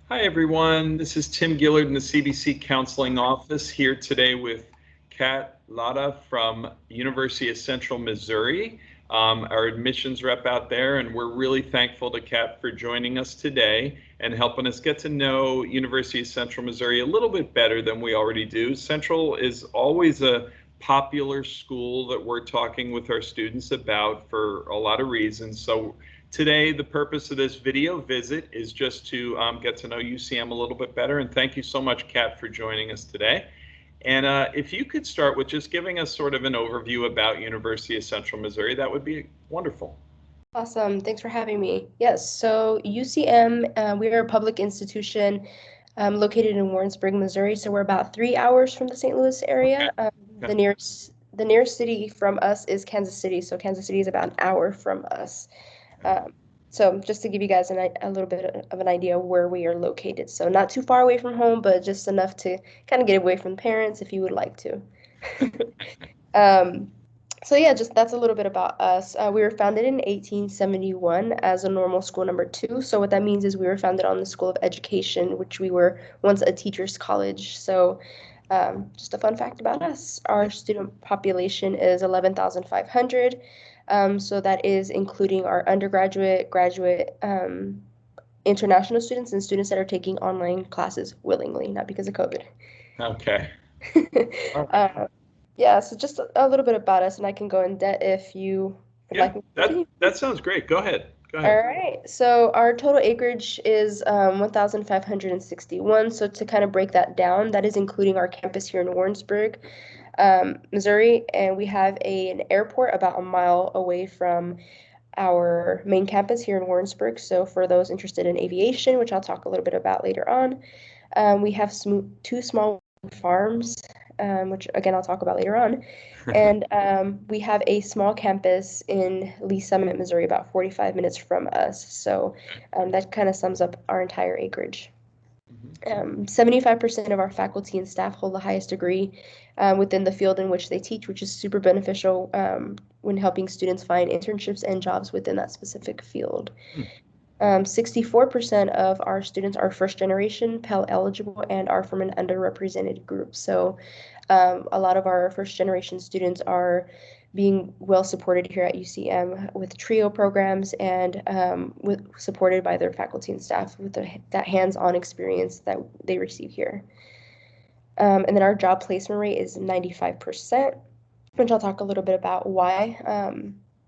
Hi, everyone. This is Tim Gillard in the CBC Counseling Office here today with Lara from University of Central Missouri, our admissions rep out there, and we're really thankful to Kat for joining us today and helping us get to know University of Central Missouri a little bit better than we already do. Central is always a popular school that we're talking with our students about for a lot of reasons. So today, the purpose of this video visit is just to get to know UCM a little bit better. And thank you so much, Kat, for joining us today. And if you could start with just giving us sort of an overview about University of Central Missouri, that would be wonderful. Awesome. Thanks for having me. Yes, so UCM, we are a public institution located in Warrensburg, Missouri. So we're about 3 hours from the St. Louis area. Okay. The nearest city from us is Kansas City. So Kansas City is about an hour from us. So just to give you guys a little bit of an idea of where we are located. So not too far away from home, but just enough to kind of get away from parents if you would like to. um, so yeah, just that's a little bit about us. We were founded in 1871 as a normal school number 2. So what that means is we were founded on the School of Education, which we were once a teacher's college. So just a fun fact about us, our student population is 11,500. So that is including our undergraduate, graduate, international students and students that are taking online classes willingly, not because of COVID. Okay. Yeah, so just a little bit about us, and I can go in depth if you would Yeah, like me to that continue. that sounds great. Go ahead. Go All ahead. right, so our total acreage is 1,561. So to kind of break that down, that is including our campus here in Warrensburg, Missouri, and we have an airport about a mile away from our main campus here in Warrensburg. So for those interested in aviation, which I'll talk a little bit about later on, we have two small farms, which again I'll talk about later on. And we have a small campus in Lee Summit, Missouri, about 45 minutes from us. So that kind of sums up our entire acreage. 75% of our faculty and staff hold the highest degree within the field in which they teach, which is super beneficial when helping students find internships and jobs within that specific field. 64% of our students are first generation Pell eligible and are from an underrepresented group. So a lot of our first generation students are being well supported here at UCM with TRIO programs and supported by their faculty and staff with that hands-on experience that they receive here. And then our job placement rate is 95%, which I'll talk a little bit about why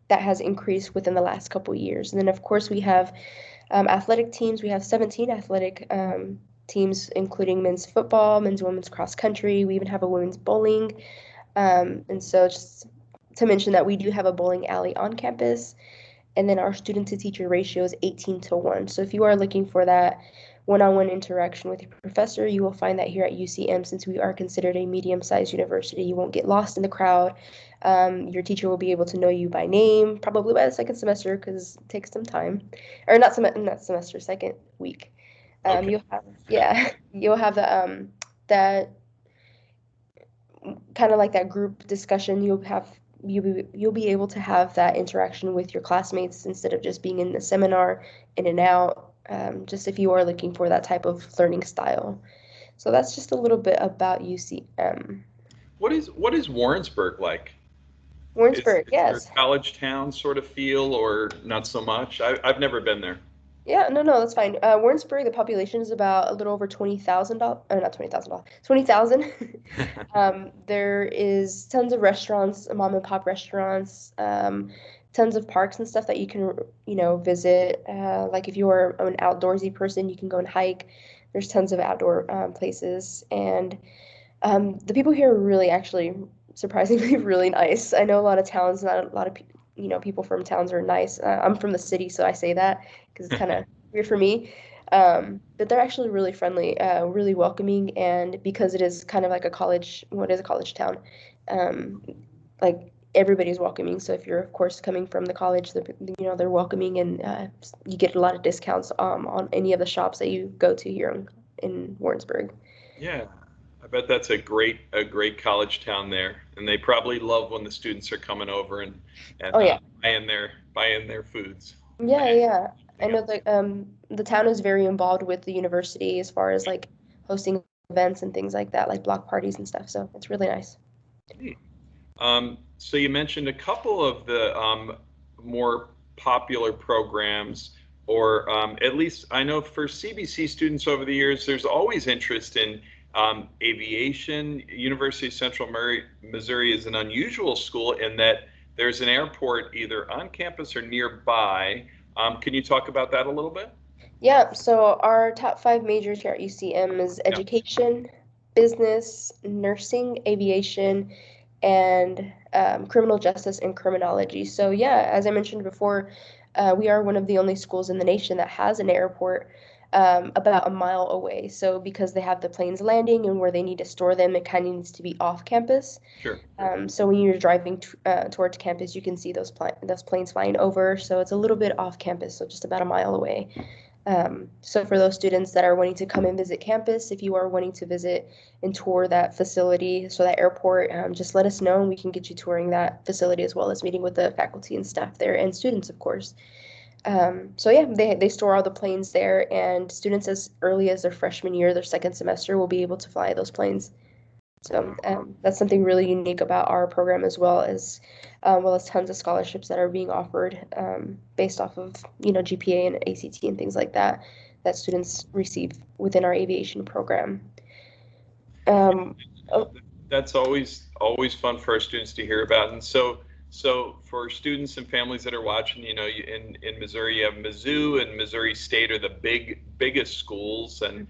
that has increased within the last couple of years. And then, of course, we have athletic teams. We have 17 athletic teams, including men's football, men's and women's cross country. We even have a women's bowling. And so just to mention that we do have a bowling alley on campus. And then our student to teacher ratio is 18:1. So if you are looking for that one-on-one interaction with your professor, you will find that here at UCM, since we are considered a medium-sized university. You won't get lost in the crowd. Your teacher will be able to know you by name, probably by the second semester, because it takes some time, or not semester, second week. Okay. You'll have that kind of like that group discussion. You'll be able to have that interaction with your classmates instead of just being in the seminar in and out. Just if you are looking for that type of learning style. So that's just a little bit about UCM. What is Warrensburg like? Is Warrensburg, is there yes. a college town sort of feel or not so much? I've never been there. Yeah, no, that's fine. Warrensburg, the population is about a little over 20,000, not 20,000, 20,000. There is tons of restaurants, mom and pop restaurants, tons of parks and stuff that you can, visit. Like if you are an outdoorsy person, you can go and hike. There's tons of outdoor places, and the people here are really actually surprisingly really nice. I know a lot of towns, not a lot of people from towns are nice. I'm from the city, so I say that because it's kind of weird for me. But they're actually really friendly, really welcoming, and because it is kind of like a college, what is a college town, um, like everybody's welcoming. So if you're, of course, coming from the college, they're welcoming, and you get a lot of discounts on any of the shops that you go to here in Warrensburg. Yeah, I bet that's a great college town there, and they probably love when the students are coming over and Oh yeah. buying their foods. Yeah, yeah. I know that the town is very involved with the university as far as like hosting events and things like that, like block parties and stuff. So it's really nice. Neat. So you mentioned a couple of the more popular programs, or at least I know for CBC students over the years, there's always interest in aviation. University of Central Missouri is an unusual school in that there's an airport either on campus or nearby. Can you talk about that a little bit? Yeah, so our top five majors here at UCM is Yeah. education, business, nursing, aviation, and criminal justice and criminology. So yeah, as I mentioned before, we are one of the only schools in the nation that has an airport about a mile away. So because they have the planes landing and where they need to store them, it kind of needs to be off campus. Sure. So when you're driving towards campus, you can see those planes flying over. So it's a little bit off campus, so just about a mile away. So for those students that are wanting to come and visit campus, if you are wanting to visit and tour that facility, so that airport, just let us know and we can get you touring that facility as well as meeting with the faculty and staff there and students, of course. So yeah, they store all the planes there, and students as early as their freshman year, their second semester, will be able to fly those planes. So that's something really unique about our program as well as tons of scholarships that are being offered based off of GPA and ACT and things like that that students receive within our aviation program. Oh, That's always fun for our students to hear about. And so for students and families that are watching, in Missouri, you have Mizzou and Missouri State are the biggest schools, and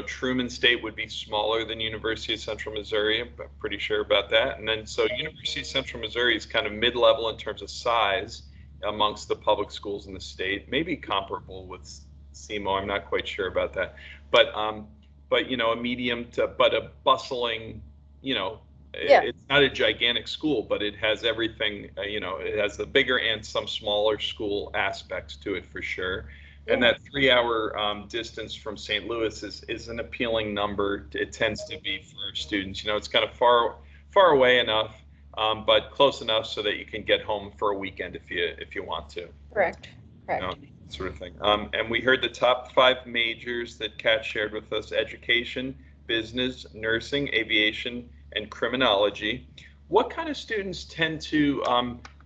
Truman State would be smaller than University of Central Missouri. I'm pretty sure about that. And then so University of Central Missouri is kind of mid-level in terms of size amongst the public schools in the state, maybe comparable with SEMO. I'm not quite sure about that, but a medium to but a bustling, yeah, it's not a gigantic school, but it has everything. It has the bigger and some smaller school aspects to it for sure. And yeah, that 3 hour distance from St. Louis is an appealing number. It tends to be for students. It's kind of far away enough, but close enough so that you can get home for a weekend if you want to. correct, correct. Sort of thing. And we heard the top five majors that Kat shared with us: education, business, nursing, aviation, and criminology. What kind of students tend to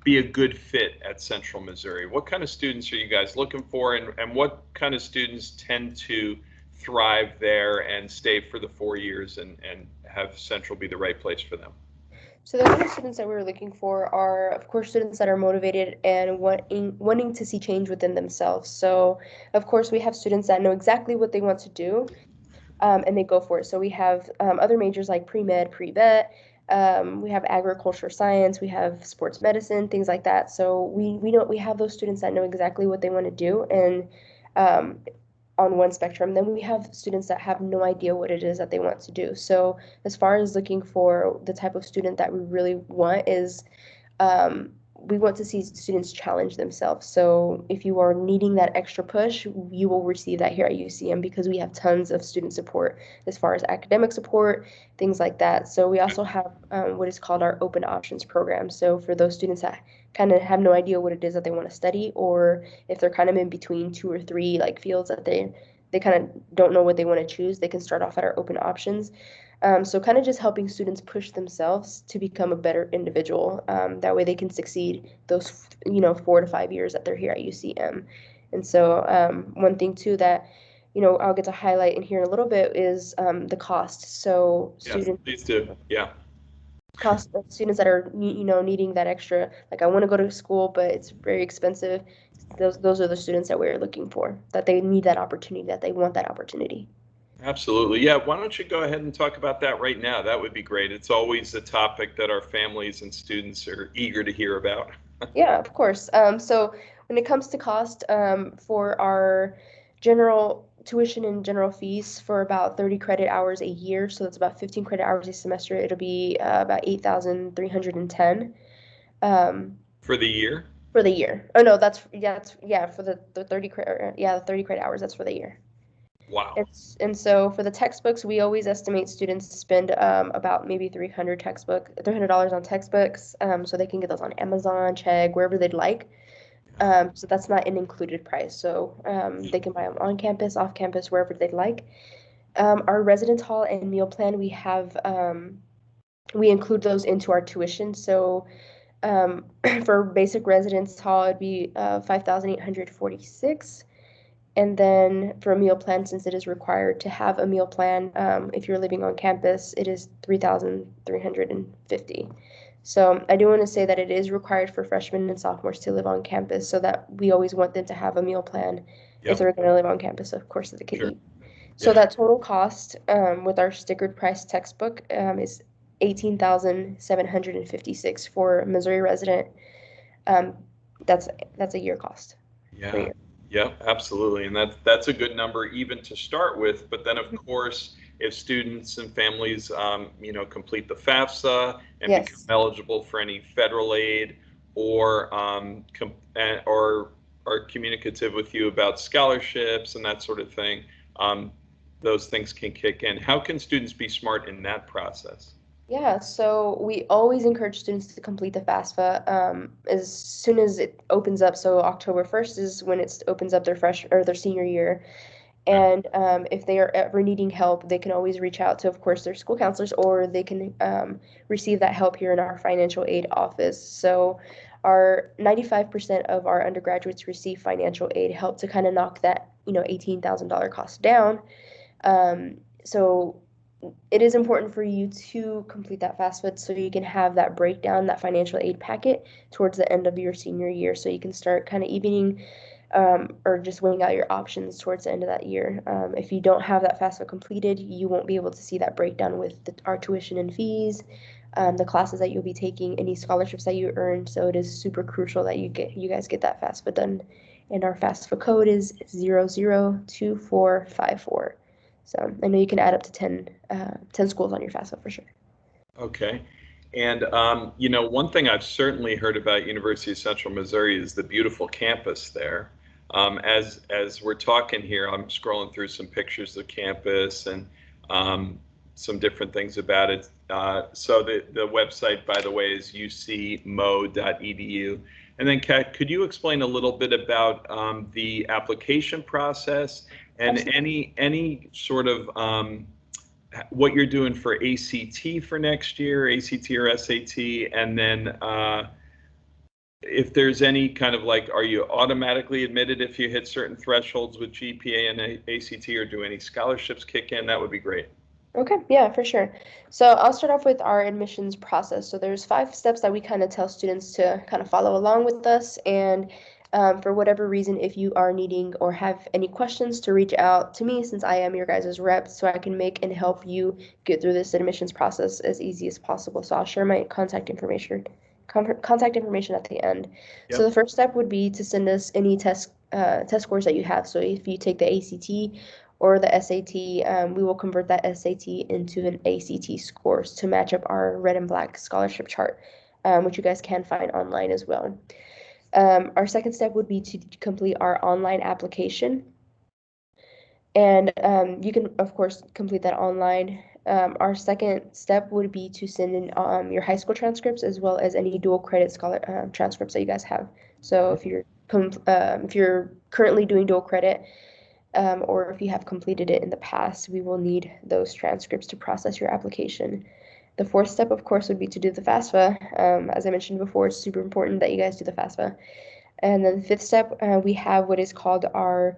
be a good fit at Central Missouri? What kind of students are you guys looking for, and what kind of students tend to thrive there and stay for the 4 years and have Central be the right place for them? So the kind of students that we were looking for are, of course, students that are motivated and wanting to see change within themselves. So, of course, we have students that know exactly what they want to do, and they go for it. So we have other majors like pre-med, pre-vet. We have agriculture science. We have sports medicine, things like that. So we have those students that know exactly what they want to do, and um, on one spectrum. Then we have students that have no idea what it is that they want to do. So as far as looking for the type of student that we really want is we want to see students challenge themselves. So if you are needing that extra push, you will receive that here at UCM because we have tons of student support as far as academic support, things like that. So we also have what is called our open options program. So for those students that kind of have no idea what it is that they want to study, or if they're kind of in between two or three like fields that they kind of don't know what they want to choose, they can start off at our open options. So kind of just helping students push themselves to become a better individual. That way they can succeed those, 4 to 5 years that they're here at UCM. And so one thing too that, I'll get to highlight in here in a little bit is the cost. So Yes, please do. Yeah. cost of students that are, needing that extra, like I want to go to school, but it's very expensive. Those are the students that we're looking for, that they need that opportunity, that they want that opportunity. Absolutely. Yeah. Why don't you go ahead and talk about that right now? That would be great. It's always a topic that our families and students are eager to hear about. Yeah, of course. So when it comes to cost, for our general tuition and general fees for about 30 credit hours a year, so that's about 15 credit hours a semester, it'll be about 8,310 For the year? for the year. Oh no, that's for the 30 credit, the 30 credit hours, that's for the year. Wow. And so for the textbooks, we always estimate students spend about maybe $300 on textbooks, so they can get those on Amazon, Chegg, wherever they'd like. So that's not an included price. So they can buy them on campus, off campus, wherever they'd like. Our residence hall and meal plan, we include those into our tuition. So for basic residence hall, it'd be 5,846. And then for a meal plan, since it is required to have a meal plan, if you're living on campus, it is 3,350. So I do want to say that it is required for freshmen and sophomores to live on campus, so that we always want them to have a meal plan if they're going to live on campus, of course, that they can eat. So that total cost with our stickered price textbook is 18,756 for a Missouri resident. That's a year cost. Yeah. Yeah, absolutely. And that's a good number even to start with. But then, of course, if students and families, complete the FAFSA and become eligible for any federal aid, or are communicative with you about scholarships and that sort of thing, those things can kick in. How can students be smart in that process? Yeah, so we always encourage students to complete the FAFSA as soon as it opens up. So October 1st is when it opens up their senior year. And if they are ever needing help, they can always reach out to, of course, their school counselors, or they can receive that help here in our financial aid office. So our 95% of our undergraduates receive financial aid help to kind of knock that, $18,000 cost down. So it is important for you to complete that FAFSA so you can have that breakdown, that financial aid packet towards the end of your senior year, so you can start kind of evening or just weighing out your options towards the end of that year. If you don't have that FAFSA completed, you won't be able to see that breakdown with our tuition and fees, the classes that you'll be taking, any scholarships that you earned. So it is super crucial that you guys get that FAFSA done. And our FAFSA code is 002454. So I know you can add up to 10 schools on your FAFSA for sure. Okay. And, one thing I've certainly heard about University of Central Missouri is the beautiful campus there. As we're talking here, I'm scrolling through some pictures of campus and some different things about it. So the website, by the way, is ucmo.edu. And then, Kat, could you explain a little bit about the application process and any sort of what you're doing for ACT for next year, ACT or SAT, and then if there's any kind of are you automatically admitted if you hit certain thresholds with GPA and ACT, or do any scholarships kick in? That would be great. Okay, yeah, for sure. So I'll start off with our admissions process. So there's 5 steps that we kind of tell students to kind of follow along with us. And for whatever reason, if you are needing or have any questions, to reach out to me, since I am your guys' rep, so I can make and help you get through this admissions process as easy as possible. So I'll share my contact information at the end. Yep. So the first step would be to send us any test scores that you have. So if you take the ACT or the SAT, we will convert that SAT into an ACT scores to match up our red and black scholarship chart, which you guys can find online as well. Our second step would be to complete our online application. And you can, of course, complete that online. Our second step would be to send in your high school transcripts, as well as any dual credit transcripts that you guys have. So if you're currently doing dual credit, or if you have completed it in the past, we will need those transcripts to process your application. The fourth step, of course, would be to do the FAFSA. As I mentioned before, it's super important that you guys do the FAFSA. And then the fifth step, we have what is called our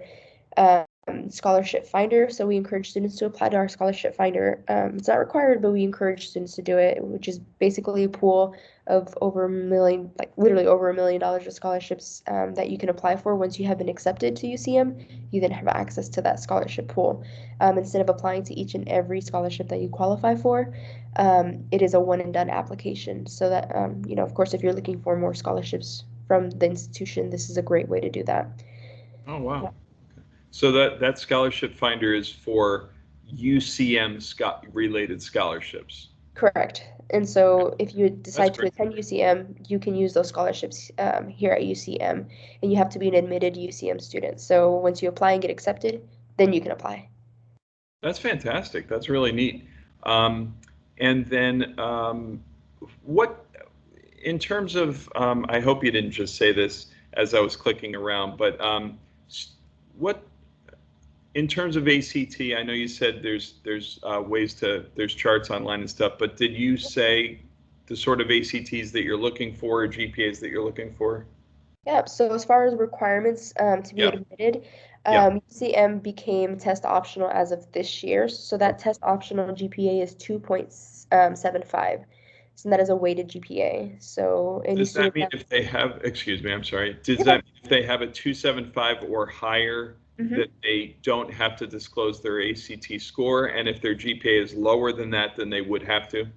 scholarship finder. So we encourage students to apply to our scholarship finder. It's not required, but we encourage students to do it, which is basically a pool of over $1 million, literally over $1 million of scholarships that you can apply for. Once you have been accepted to UCM, you then have access to that scholarship pool. Instead of applying to each and every scholarship that you qualify for, it is a one and done application. So that, of course, if you're looking for more scholarships from the institution, this is a great way to do that. Oh, wow. Yeah. So that scholarship finder is for UCM related scholarships. Correct. And so if you decide to attend UCM, you can use those scholarships here at UCM, and you have to be an admitted UCM student. So once you apply and get accepted, then you can apply. That's fantastic. That's really neat. And then what, in terms of, I hope you didn't just say this, as I was clicking around. But what, in terms of ACT, I know you said there's ways to, there's charts online and stuff, but did you say the sort of ACTs that you're looking for, or GPAs that you're looking for? Yeah, so as far as requirements to be Yeah. admitted, Yeah. UCM became test optional as of this year. So that test optional GPA is 2.75. So that is a weighted GPA. So any Does that student mean that, if they have, excuse me, I'm sorry, does yeah. that mean if they have a 275 or higher, Mhm. that they don't have to disclose their ACT score? And if their GPA is lower than that, then they would have to?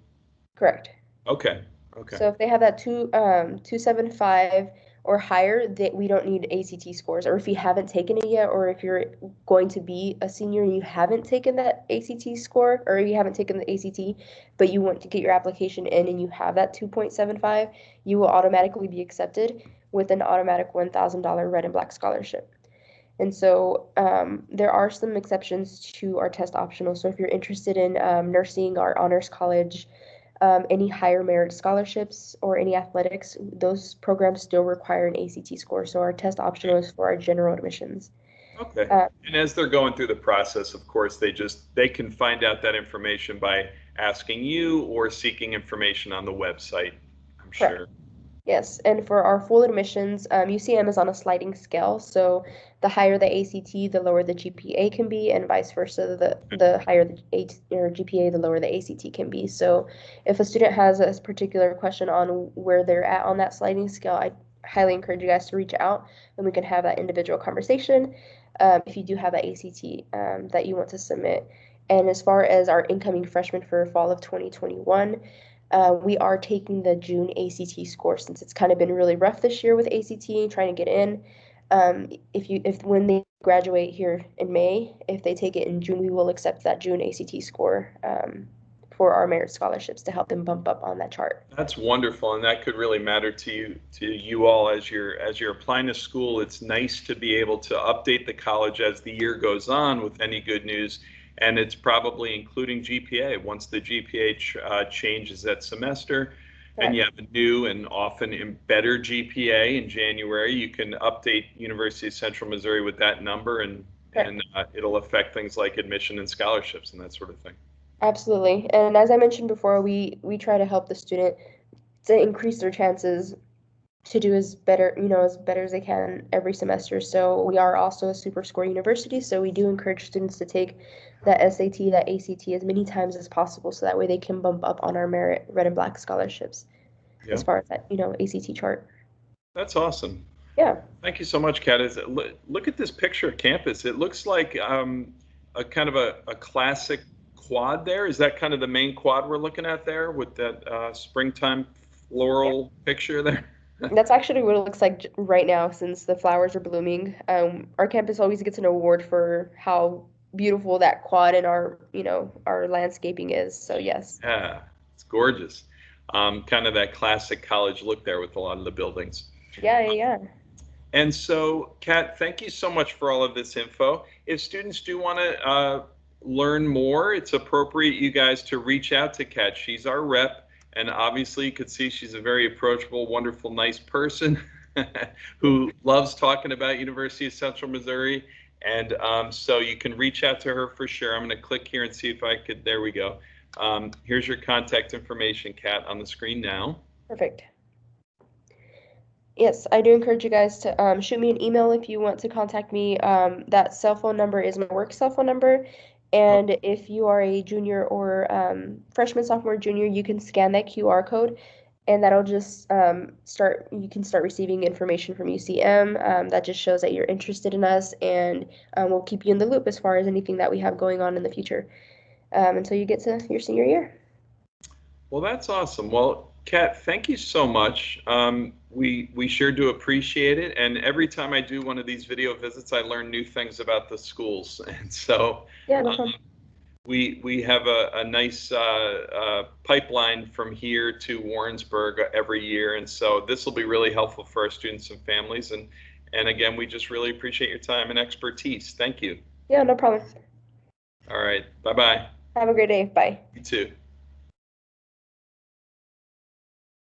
Correct. Okay. Okay. So if they have that 275 or higher, that we don't need ACT scores. Or if you haven't taken it yet, or if you're going to be a senior and you haven't taken that ACT score, or you haven't taken the ACT, but you want to get your application in and you have that 2.75, you will automatically be accepted with an automatic $1,000 red and black scholarship. And so there are some exceptions to our test optional. So if you're interested in nursing or honors college, any higher merit scholarships or any athletics, those programs still require an ACT score. So our test optional is for our general admissions. Okay. Uh, And as they're going through the process, of course, they can find out that information by asking you or seeking information on the website, I'm correct. sure. Yes, and for our full admissions, UCM is on a sliding scale. So the higher the ACT, the lower the GPA can be, and vice versa. The higher the GPA, the lower the ACT can be. So if a student has a particular question on where they're at on that sliding scale, I highly encourage you guys to reach out, and we can have that individual conversation if you do have that ACT that you want to submit. And as far as our incoming freshmen for fall of 2021, we are taking the June ACT score since it's kind of been really rough this year with ACT trying to get in. If when they graduate here in May, if they take it in June, we will accept that June ACT score for our merit scholarships to help them bump up on that chart. That's wonderful, and that could really matter to you all as you're applying to school. It's nice to be able to update the college as the year goes on with any good news, and it's probably including GPA. Once the GPA changes that semester, and you Correct. have a new and often better GPA in January, you can update University of Central Missouri with that number, and Correct. it'll affect things like admission and scholarships and that sort of thing. Absolutely. And as I mentioned before, we try to help the student to increase their chances to do as better, as better as they can every semester. So we are also a super score university, so we do encourage students to take that SAT, that ACT as many times as possible, so that way they can bump up on our merit red and black scholarships as Yeah, far as that, ACT chart. that's awesome. Yeah. Thank you so much, Kat. Look at this picture of campus. It looks like a kind of a classic quad there. Is that kind of the main quad we're looking at there with that springtime floral picture there? That's actually what it looks like right now since the flowers are blooming. Our campus always gets an award for how beautiful that quad and our landscaping is. So yes. Yeah, it's gorgeous. Kind of that classic college look there with a lot of the buildings. Yeah, yeah, yeah. And so, Kat, thank you so much for all of this info. If students do want to learn more, it's appropriate you guys to reach out to Kat. She's our rep, and obviously you could see she's a very approachable, wonderful, nice person who loves talking about University of Central Missouri. And so you can reach out to her for sure. I'm going to click here and see if I could, there we go. Here's your contact information, Kat, on the screen now. Perfect. Yes, I do encourage you guys to shoot me an email if you want to contact me. That cell phone number is my work cell phone number. And if you are a junior or freshman, sophomore, junior, you can scan that QR code and that'll just you can start receiving information from UCM. That just shows that you're interested in us and we'll keep you in the loop as far as anything that we have going on in the future until you get to your senior year. Well, that's awesome. Well, Kat, thank you so much. We sure do appreciate it. And every time I do one of these video visits, I learn new things about the schools. And so Yeah, no problem. we have a nice pipeline from here to Warrensburg every year. And so this will be really helpful for our students and families. And again, we just really appreciate your time and expertise. Thank you. Yeah, no problem. All right. Bye-bye. Have a great day. Bye. You too.